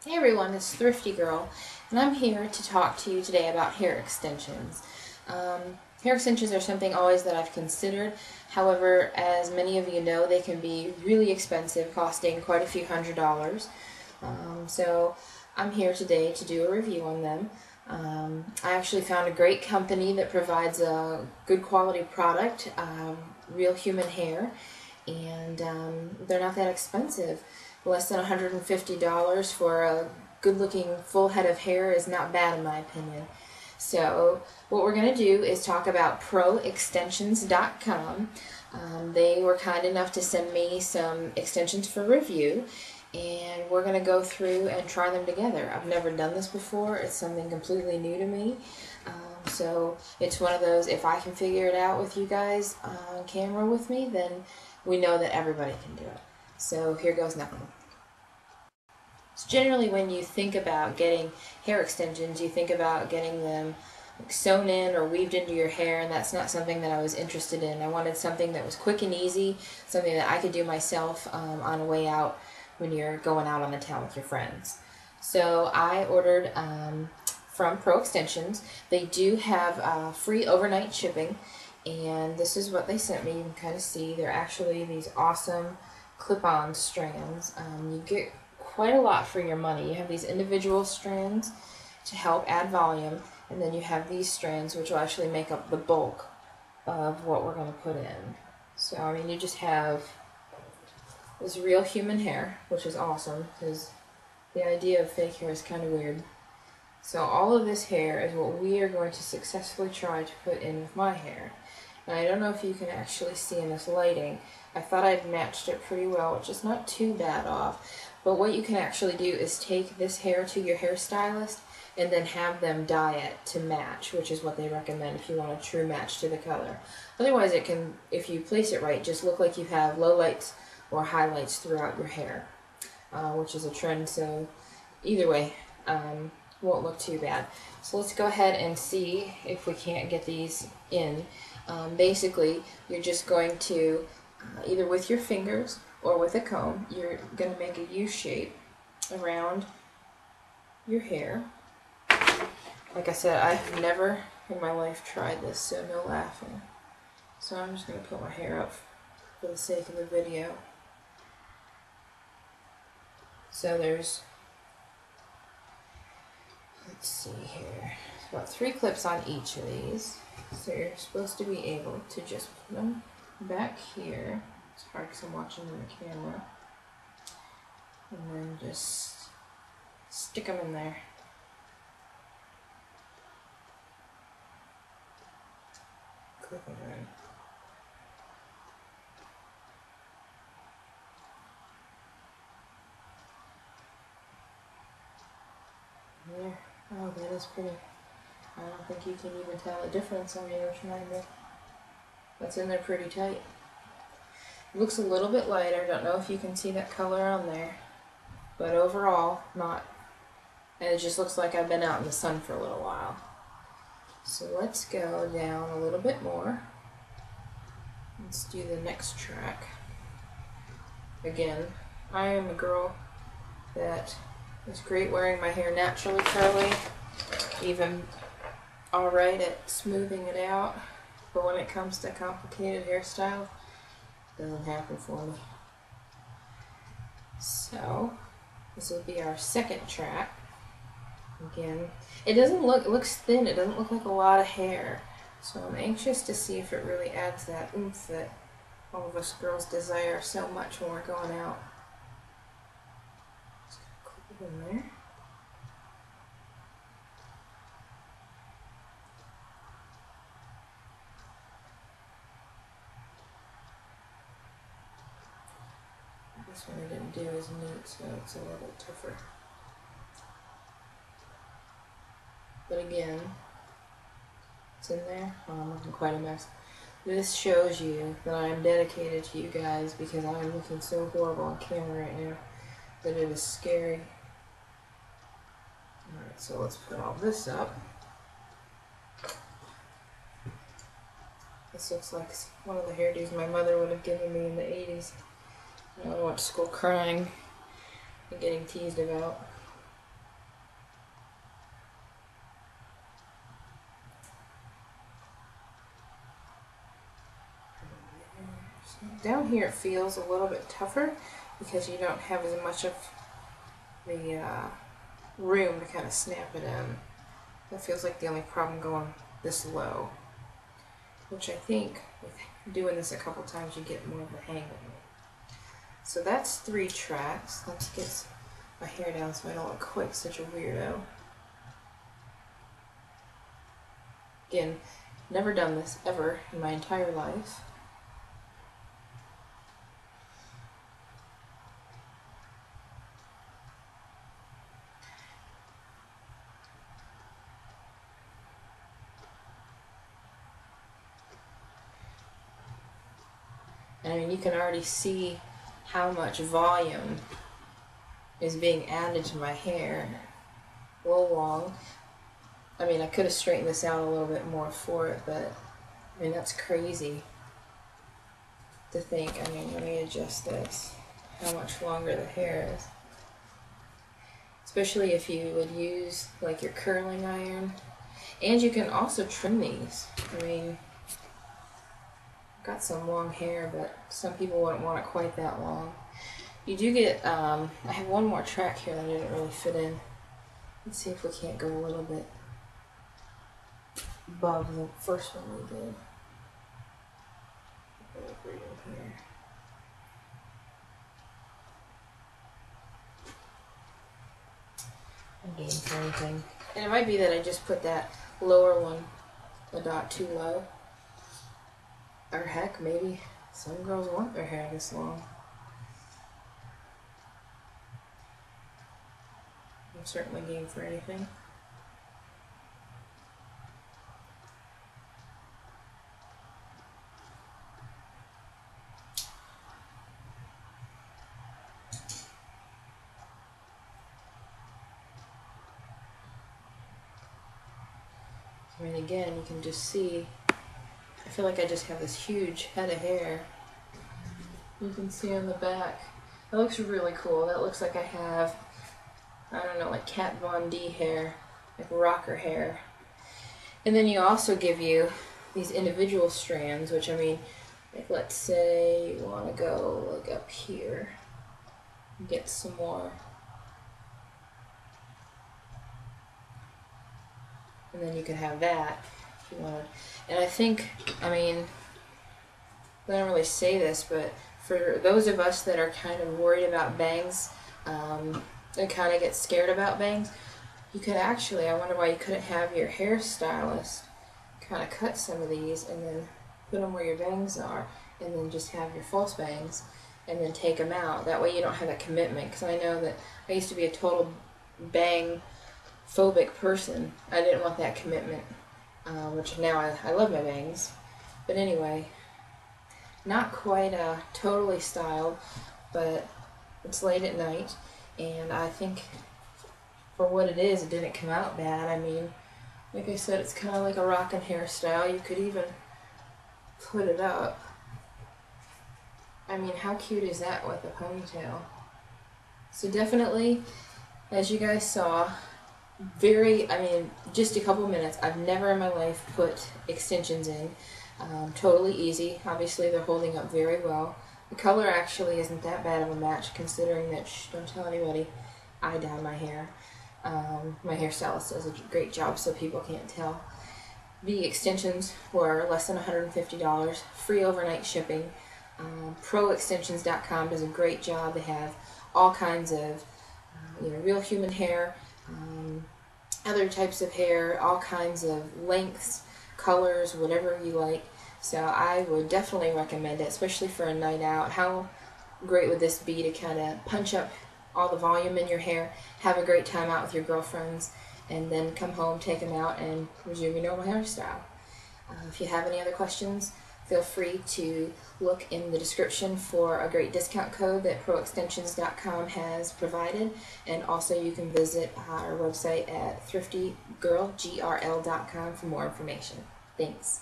Hey everyone, it's Thrifty Girl, and I'm here to talk to you today about hair extensions. Hair extensions are something always that I've considered. However, as many of you know, they can be really expensive, costing quite a few $100s. So I'm here today to do a review on them. I actually found a great company that provides a good quality product, real human hair, and they're not that expensive. Less than $150 for a good-looking full head of hair is not bad in my opinion. So what we're going to do is talk about ProExtensions.com. They were kind enough to send me some extensions for review, and we're going to go through and try them together. I've never done this before. It's something completely new to me. So it's one of those, if I can figure it out with you guys on camera with me, then we know that everybody can do it. So here goes nothing. So generally when you think about getting hair extensions, you think about getting them sewn in or weaved into your hair, and that's not something that I was interested in. I wanted something that was quick and easy, something that I could do myself on a way out when you're going out on the town with your friends. So I ordered from Pro Extensions. They do have free overnight shipping, and this is what they sent me. You can kind of see they're actually these awesome clip-on strands. You get quite a lot for your money. You have these individual strands to help add volume, and then you have these strands which will actually make up the bulk of what we're going to put in. So I mean, you just have this real human hair, which is awesome because the idea of fake hair is kind of weird. So all of this hair is what we are going to successfully try to put in with my hair. And I don't know if you can actually see in this lighting. I thought I'd matched it pretty well, which is not too bad off. But what you can actually do is take this hair to your hairstylist and then have them dye it to match, which is what they recommend if you want a true match to the color. Otherwise it can, if you place it right, just look like you have lowlights or highlights throughout your hair, which is a trend, so either way, won't look too bad. So let's go ahead and see if we can't get these in. Basically, you're just going to, either with your fingers or with a comb, you're going to make a U shape around your hair. Like I said, I've never in my life tried this, so no laughing. So I'm just going to put my hair up for the sake of the video. So there's, let's see here, about 3 clips on each of these. So you're supposed to be able to just put them back here. It's hard because I'm watching in the camera. And then just stick them in there. Clip them in. There. Oh, that is pretty. I don't think you can even tell the difference on yours, maybe. That's in there pretty tight. It looks a little bit lighter. Don't know if you can see that color on there, but overall, not. And it just looks like I've been out in the sun for a little while. So let's go down a little bit more. Let's do the next track. Again, I am a girl that is great wearing my hair naturally curly, even alright at smoothing it out, but when it comes to complicated hairstyle, it doesn't happen for me. So this will be our second track. Again, it doesn't look, it looks thin, it doesn't look like a lot of hair, so I'm anxious to see if it really adds that oomph that all of us girls desire so much when we're going out. Just gonna clip it in there. This one I didn't do as neat, so it's a little bit tougher. But again, it's in there. Oh, I'm looking quite a mess. This shows you that I am dedicated to you guys because I am looking so horrible on camera right now that it is scary. Alright, so let's put all this up. This looks like one of the hairdos my mother would have given me in the 80s. I went to school crying and getting teased about. Down here it feels a little bit tougher because you don't have as much of the room to kind of snap it in. That feels like the only problem going this low, which I think with doing this a couple times you get more of a hang of it. So that's 3 tracks. Let's get my hair down so I don't look quite such a weirdo. Again, never done this ever in my entire life. And I mean, you can already see how much volume is being added to my hair. A little long. I mean, I could have straightened this out a little bit more for it, but I mean, that's crazy to think. I mean, let me adjust this, how much longer the hair is. Especially if you would use like your curling iron. And you can also trim these. I mean, I've got some long hair, but some people wouldn't want it quite that long. You do get, I have one more track here that I didn't really fit in. Let's see if we can't go a little bit above the first one we did. Over here. I'm game for anything. And it might be that I just put that lower one a dot too low. Or heck, maybe some girls want their hair this long. I'm certainly game for anything. I mean, again, you can just see, I feel like I just have this huge head of hair. You can see on the back. That looks really cool. That looks like I have, I don't know, like Kat Von D hair, like rocker hair. And then you also give you these individual strands, which I mean, like let's say you want to go like up here and get some more. And then you could have that if you want to. And I think, I mean, I don't really say this, but for those of us that are kind of worried about bangs and kind of get scared about bangs, you could actually, I wonder why you couldn't have your hairstylist kind of cut some of these and then put them where your bangs are and then just have your false bangs and then take them out. That way you don't have that commitment, because I know that I used to be a total bang phobic person. I didn't want that commitment, which now I love my bangs. But anyway, not quite totally styled, but it's late at night, and I think for what it is, it didn't come out bad. I mean, like I said, it's kind of like a rockin' hairstyle. You could even put it up. I mean, how cute is that with a ponytail? So definitely, as you guys saw, I mean, just a couple minutes. I've never in my life put extensions in. Totally easy. Obviously, they're holding up very well. The color actually isn't that bad of a match, considering that, don't tell anybody, I dye my hair. My hairstylist does a great job, so people can't tell. The extensions were less than $150, free overnight shipping. ProExtensions.com does a great job. They have all kinds of real human hair, other types of hair, all kinds of lengths, colors, whatever you like. So I would definitely recommend it, especially for a night out. How great would this be to kind of punch up all the volume in your hair, have a great time out with your girlfriends, and then come home, take them out, and resume your normal hairstyle. If you have any other questions, feel free to look in the description for a great discount code that ProExtensions.com has provided, and also you can visit our website at ThriftyGrl's.com for more information. Thanks.